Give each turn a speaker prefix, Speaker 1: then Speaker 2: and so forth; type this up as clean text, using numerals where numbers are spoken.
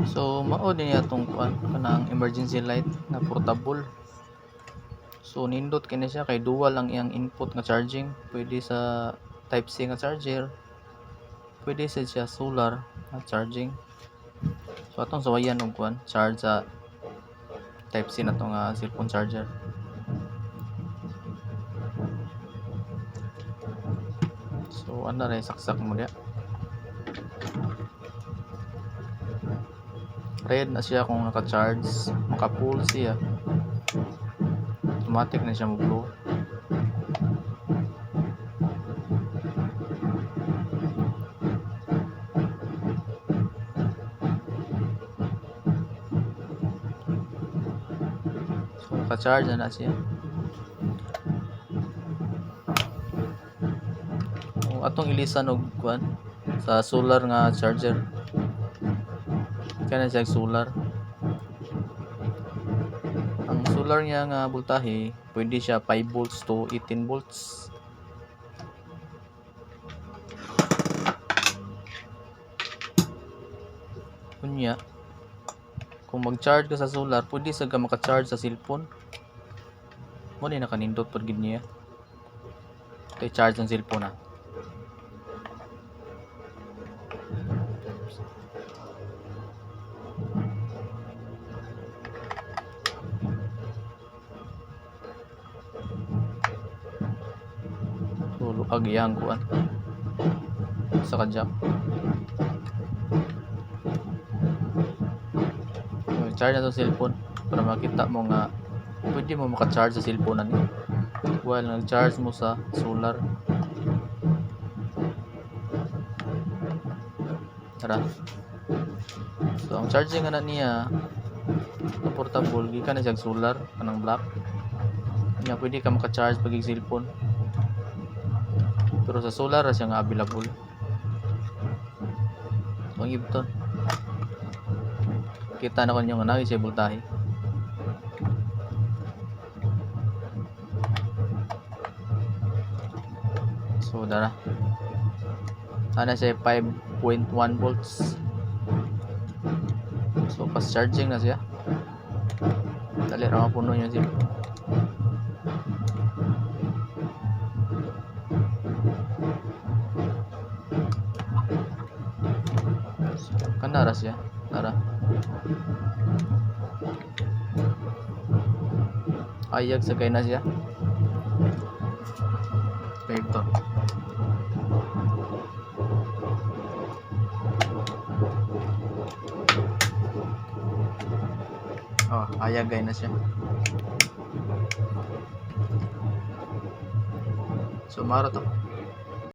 Speaker 1: So mao din atong kuan kanang emergency light na portable. So nindot kini siya kay dual ang iyang input nga charging, pwede sa type C nga charger, pwede siya solar nga charging. So atong sawayan og kuan charge sa type C na to nga cellphone charger. So ana ray saksak mo diya. Red na siya kung naka-charge, maka-full siya. Automatic na siya mo-blow. So naka-charge na siya. O atong ilisan og kuan sa solar nga charger. Kana siya solar. Ang solar niya nga voltahe pwede siya 5 volts to 18 volts. Kunya kung mag-charge ka sa solar, pwede sa ka maka-charge sa cellphone. Mo ni nakanindot pod gid niya. Kay charge ang cellphone na. So luag iyang kuan sa jack. Charge na to cellphone para makita mo nga pwede mo maka-charge sa cellphone ani while nag-charge mo sa solar. Tara. So ang charging na niya na portable gikan na siya solar kanang black. Nya pwede ka maka-charge pag cellphone. Pero sa solar ra siya nga available. Ang ibton. Kita na ko niyo nga nawi siya voltahe. So dara. Ana siya 5.1 volts. So fast charging na siya. Dali ra mapuno niya siya. Kana ra siya. Tara. Ayag sa kay na siya. Ito. Oh, ayag gay na siya. So maro to.